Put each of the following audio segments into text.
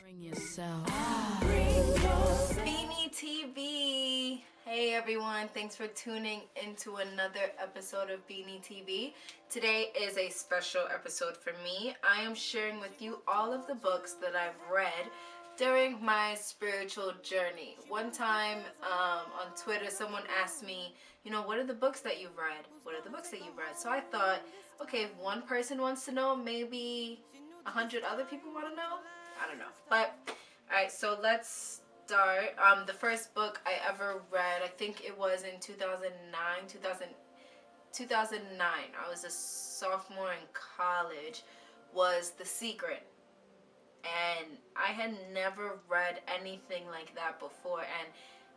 Bring yourself. Beanie TV. Hey everyone, thanks for tuning into another episode of Beanie TV. Today is a special episode for me. I am sharing with you all of the books that I've read during my spiritual journey. One time on Twitter, someone asked me, what are the books that you've read? What are the books that you've read? So I thought, okay, if one person wants to know, maybe 100 other people want to know? I don't know. But, alright, so let's start. The first book I ever read, I think it was in 2009. I was a sophomore in college, was The Secret. And I had never read anything like that before. And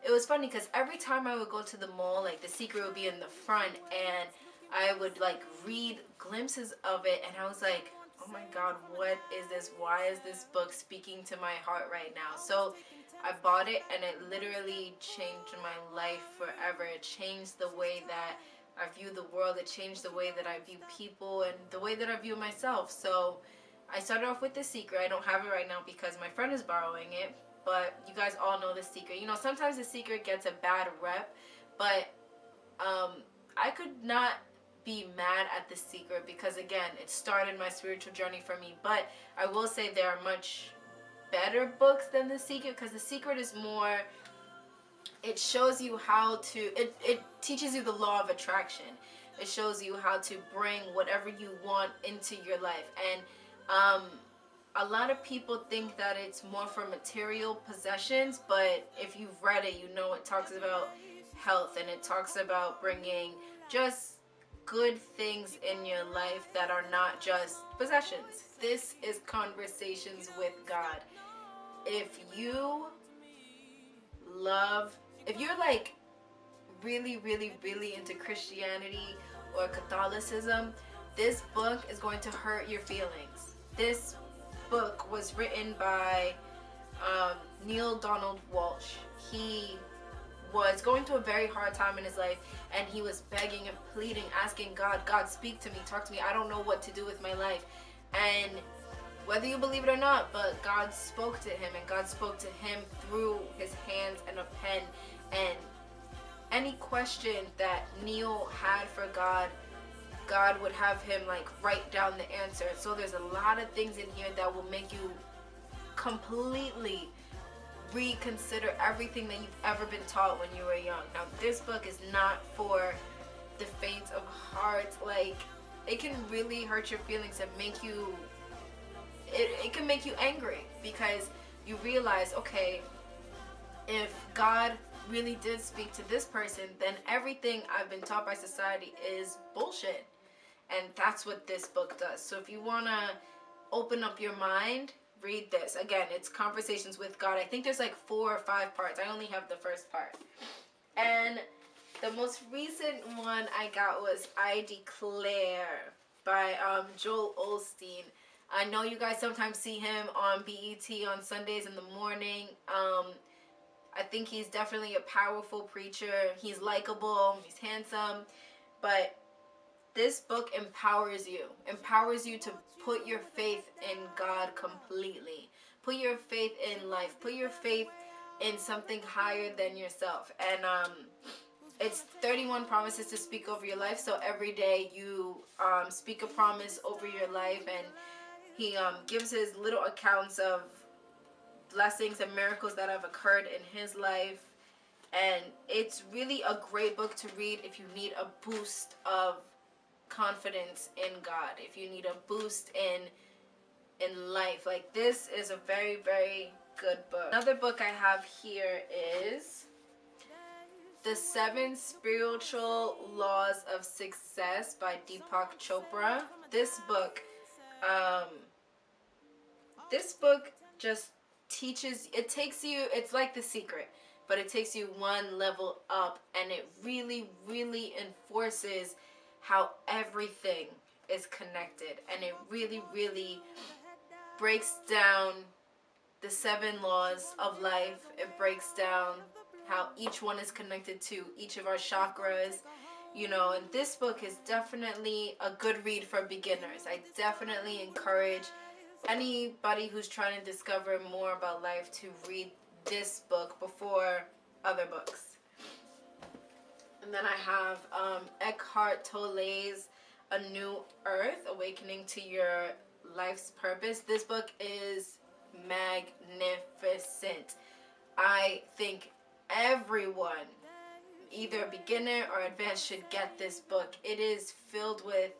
it was funny because every time I would go to the mall, like The Secret would be in the front, and I would like read glimpses of it, and I was like, oh my god, what is this? Why is this book speaking to my heart right now? So I bought it, and it literally changed my life forever. It changed the way that I view the world. It changed the way that I view people and the way that I view myself. So I started off with The Secret. I don't have it right now because my friend is borrowing it, but you guys all know The Secret. Sometimes The Secret gets a bad rep, but I could not be mad at The Secret because, again, it started my spiritual journey for me. But I will say there are much better books than The Secret, because The Secret is more, it shows you how to, it teaches you the law of attraction. It shows you how to bring whatever you want into your life. And a lot of people think that it's more for material possessions, but if you've read it, it talks about health, and it talks about bringing just good things in your life that are not just possessions. This is conversations with God. If you're like really, really, really into Christianity or Catholicism, this book is going to hurt your feelings. This book was written by Neil Donald Walsh. He was going through a very hard time in his life, and he was begging and pleading, asking God, speak to me, talk to me. I don't know what to do with my life. And whether you believe it or not, but God spoke to him, and God spoke to him through his hands and a pen. And any question that Neil had for God, God would have him write down the answer. So there's a lot of things in here that will make you completely reconsider everything that you've ever been taught when you were young. Now, this book is not for the faint of heart. It can really hurt your feelings and make you, it can make you angry, because you realize, okay, if God really did speak to this person, then everything I've been taught by society is bullshit. And that's what this book does. So if you want to open up your mind, read this. Again, it's Conversations with God. I think there's 4 or 5 parts. I only have the first part. And the most recent one I got was I Declare by Joel Osteen. I know you guys sometimes see him on BET on Sundays in the morning. I think he's definitely a powerful preacher. He's likable, he's handsome, but this book empowers you to put your faith in God completely. Put your faith in life. Put your faith in something higher than yourself. And it's 31 promises to speak over your life. So every day you speak a promise over your life, and he gives his little accounts of blessings and miracles that have occurred in his life. And it's really a great book to read if you need a boost of confidence in God, if you need a boost in life. This is a very, very good book. Another book I have here is The 7 Spiritual Laws of Success by Deepak Chopra. This book just teaches, it's like The Secret, but it takes you one level up, and it really, really enforces how everything is connected, and it really, really breaks down the 7 laws of life. It breaks down how each one is connected to each of our chakras, and this book is definitely a good read for beginners. I definitely encourage anybody who's trying to discover more about life to read this book before other books. And then I have Eckhart Tolle's A New Earth, Awakening to Your Life's Purpose. This book is magnificent. I think everyone, either beginner or advanced, should get this book. It is filled with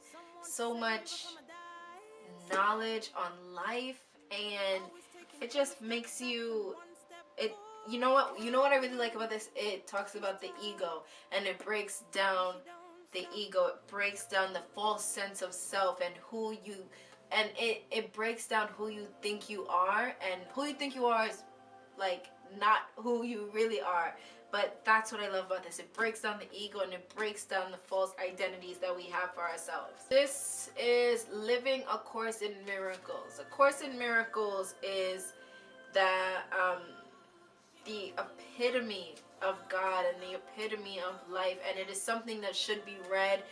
so much knowledge on life, and it just makes you, it, you know what I really like about this? It talks about the ego, and it breaks down the ego. It breaks down the false sense of self and who you, and it breaks down who you think you are, and who you think you are is like not who you really are. But that's what I love about this. It breaks down the ego, and it breaks down the false identities that we have for ourselves. This is Living A Course in Miracles. A Course in Miracles is the epitome of God and the epitome of life, and it is something that should be read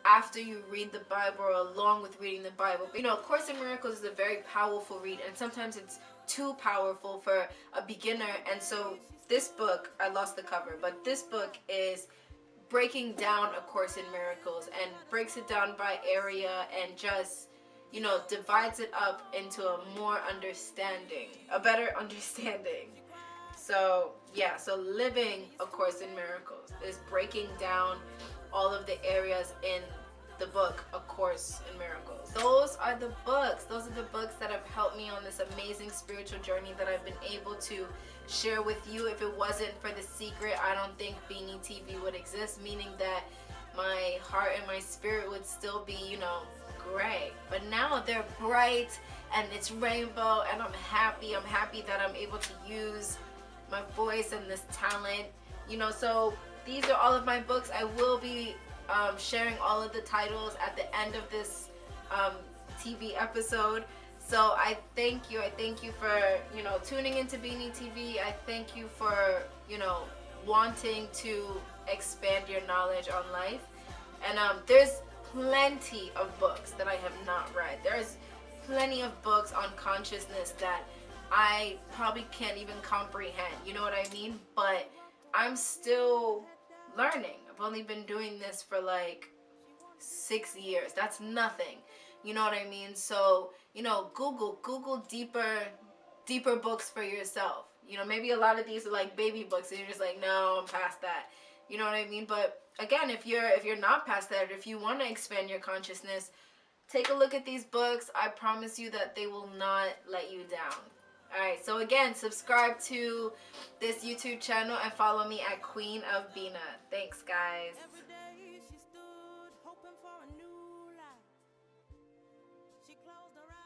after you read the Bible or along with reading the Bible. You know, A Course in Miracles is a very powerful read, and sometimes it's too powerful for a beginner. And so this book, I lost the cover, but this book is breaking down A Course in Miracles and breaks it down by area, and just, you know, divides it up into a more understanding, a better understanding. So yeah, so Living A Course in Miracles is breaking down all of the areas in the book A Course in Miracles. Those are the books. Those are the books that have helped me on this amazing spiritual journey that I've been able to share with you. If it wasn't for The Secret, I don't think Beanie TV would exist, meaning that my heart and my spirit would still be, you know, gray. But now they're bright and it's rainbow, and I'm happy. I'm happy that I'm able to use my voice and this talent, you know. So these are all of my books. I will be sharing all of the titles at the end of this TV episode. So I thank you. I thank you for, you know, tuning into Beanie TV. I thank you for, you know, wanting to expand your knowledge on life. And there's plenty of books that I have not read. There's plenty of books on consciousness that I probably can't even comprehend. You know what I mean? But I'm still learning. I've only been doing this for like 6 years. That's nothing. You know what I mean? So, you know, Google deeper books for yourself. You know, maybe a lot of these are like baby books and you're just like, no, I'm past that. You know what I mean? But again, if you're not past that, if you want to expand your consciousness, take a look at these books. I promise you that they will not let you down. Alright, so again, subscribe to this YouTube channel and follow me at Queen of Bina. Thanks, guys. Every day she stood hoping for a new life. She closed her eyes.